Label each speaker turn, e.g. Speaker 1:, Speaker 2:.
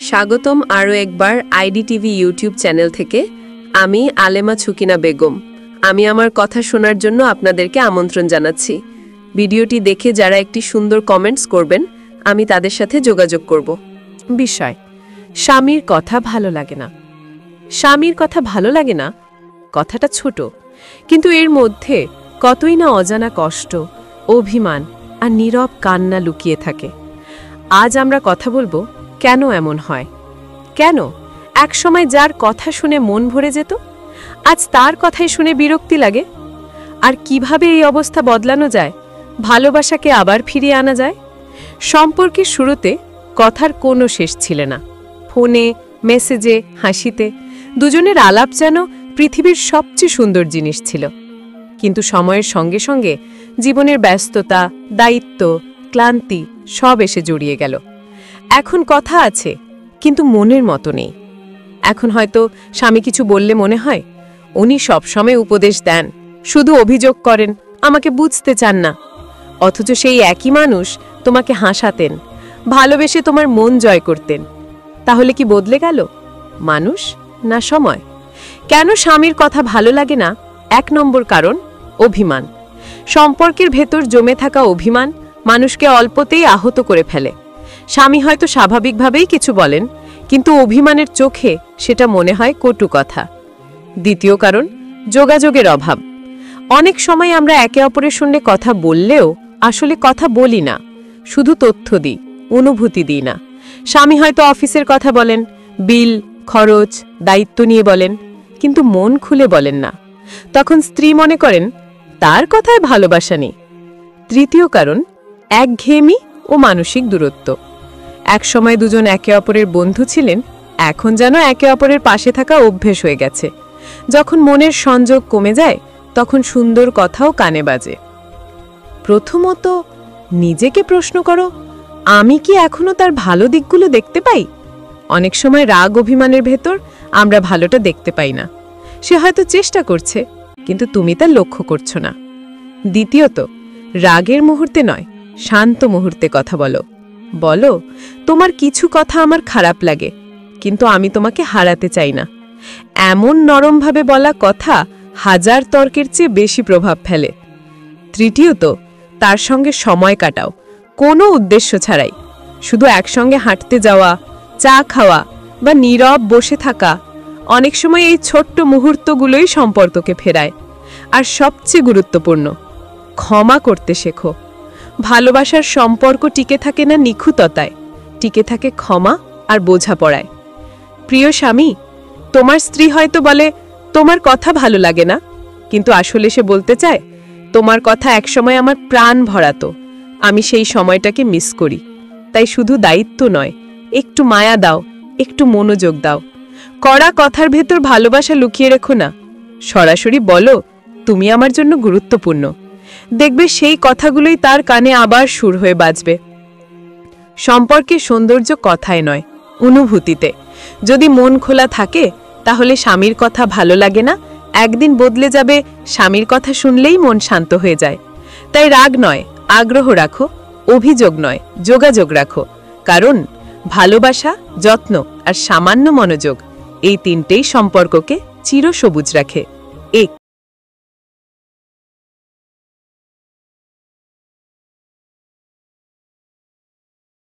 Speaker 1: স্বাগতম আরও একবার আইডিটিভি ইউটিউব চ্যানেল থেকে। আমি আলেমা ছুকিনা বেগম। আমি আমার কথা শোনার জন্য আপনাদেরকে আমন্ত্রণ জানাচ্ছি। ভিডিওটি দেখে যারা একটি সুন্দর কমেন্টস করবেন, আমি তাদের সাথে যোগাযোগ করব। বিষয়: স্বামীর কথা ভালো লাগে না। স্বামীর কথা ভালো লাগে না কথাটা ছোট, কিন্তু এর মধ্যে কতই না অজানা কষ্ট, অভিমান আর নীরব কান্না লুকিয়ে থাকে। আজ আমরা কথা বলবো কেন এমন হয়, কেন একসময় যার কথা শুনে মন ভরে যেত আজ তার কথাই শুনে বিরক্তি লাগে, আর কিভাবে এই অবস্থা বদলানো যায়, ভালোবাসাকে আবার ফিরিয়ে আনা যায়। সম্পর্কের শুরুতে কথার কোনো শেষ ছিল না। ফোনে, মেসেজে, হাসিতে দুজনের আলাপ যেন পৃথিবীর সবচেয়ে সুন্দর জিনিস ছিল। কিন্তু সময়ের সঙ্গে সঙ্গে জীবনের ব্যস্ততা, দায়িত্ব, ক্লান্তি সব এসে জড়িয়ে গেল। এখন কথা আছে, কিন্তু মনের মতো নেই। এখন হয়তো স্বামী কিছু বললে মনে হয় উনি সবসময় উপদেশ দেন, শুধু অভিযোগ করেন, আমাকে বুঝতে চান না। অথচ সেই একই মানুষ তোমাকে হাসাতেন, ভালোবেসে তোমার মন জয় করতেন। তাহলে কি বদলে গেল মানুষ না সময়? কেন স্বামীর কথা ভালো লাগে না? 1 নম্বর কারণ অভিমান। সম্পর্কের ভেতর জমে থাকা অভিমান মানুষকে অল্পতেই আহত করে ফেলে। স্বামী হয়তো স্বাভাবিকভাবেই কিছু বলেন, কিন্তু অভিমানের চোখে সেটা মনে হয় কটু কথা। দ্বিতীয় কারণ যোগাযোগের অভাব। অনেক সময় আমরা একে অপরের সঙ্গে কথা বললেও আসলে কথা বলি না, শুধু তথ্য দিই, অনুভূতি দিই না। স্বামী হয়তো অফিসের কথা বলেন, বিল, খরচ, দায়িত্ব নিয়ে বলেন, কিন্তু মন খুলে বলেন না। তখন স্ত্রী মনে করেন তার কথায় ভালোবাসা নেই। তৃতীয় কারণ একঘেয়েমি ও মানসিক দূরত্ব। একসময় দুজন একে অপরের বন্ধু ছিলেন, এখন যেন একে অপরের পাশে থাকা অভ্যেস হয়ে গেছে। যখন মনের সংযোগ কমে যায়, তখন সুন্দর কথাও কানে বাজে। প্রথমত নিজেকে প্রশ্ন করো, আমি কি এখনো তার ভালো দিকগুলো দেখতে পাই? অনেক সময় রাগ অভিমানের ভেতর আমরা ভালোটা দেখতে পাই না। সে হয়তো চেষ্টা করছে, কিন্তু তুমি তা লক্ষ্য করছো না। দ্বিতীয়ত রাগের মুহূর্তে নয়, শান্ত মুহূর্তে কথা বলো। বলো, তোমার কিছু কথা আমার খারাপ লাগে, কিন্তু আমি তোমাকে হারাতে চাই না। এমন নরমভাবে বলা কথা হাজার তর্কের চেয়ে বেশি প্রভাব ফেলে। তৃতীয়ত তার সঙ্গে সময় কাটাও, কোনো উদ্দেশ্য ছাড়াই। শুধু একসঙ্গে হাঁটতে যাওয়া, চা খাওয়া বা নীরব বসে থাকা। অনেক সময় এই ছোট্ট মুহূর্তগুলোই সম্পর্ককে ফেরায়। আর সবচেয়ে গুরুত্বপূর্ণ, ক্ষমা করতে শেখো। ভালোবাসার সম্পর্ক টিকে থাকে না নিখুঁততায়, টিকে থাকে ক্ষমা আর বোঝাপড়ায়। প্রিয় স্বামী, তোমার স্ত্রী হয়তো বলে তোমার কথা ভালো লাগে না, কিন্তু আসলে সে বলতে চায় তোমার কথা একসময় আমার প্রাণ ভরাতো, আমি সেই সময়টাকে মিস করি। তাই শুধু দায়িত্ব নয়, একটু মায়া দাও, একটু মনোযোগ দাও। কড়া কথার ভেতর ভালোবাসা লুকিয়ে রেখো না, সরাসরি বলো তুমি আমার জন্য গুরুত্বপূর্ণ। দেখবে সেই কথাগুলোই তার কানে আবার সুর হয়ে বাজবে। সম্পর্কের সৌন্দর্য কথায় নয়, অনুভূতিতে। যদি মন খোলা থাকে, তাহলে স্বামীর কথা ভালো লাগে না একদিন বদলে যাবে। স্বামীর কথা শুনলেই মন শান্ত হয়ে যায়। তাই রাগ নয়, আগ্রহ রাখো, অভিযোগ নয়, যোগাযোগ রাখো। কারণ ভালোবাসা, যত্ন আর সামান্য মনোযোগ, এই তিনটেই সম্পর্ককে চিরসবুজ রাখে। 1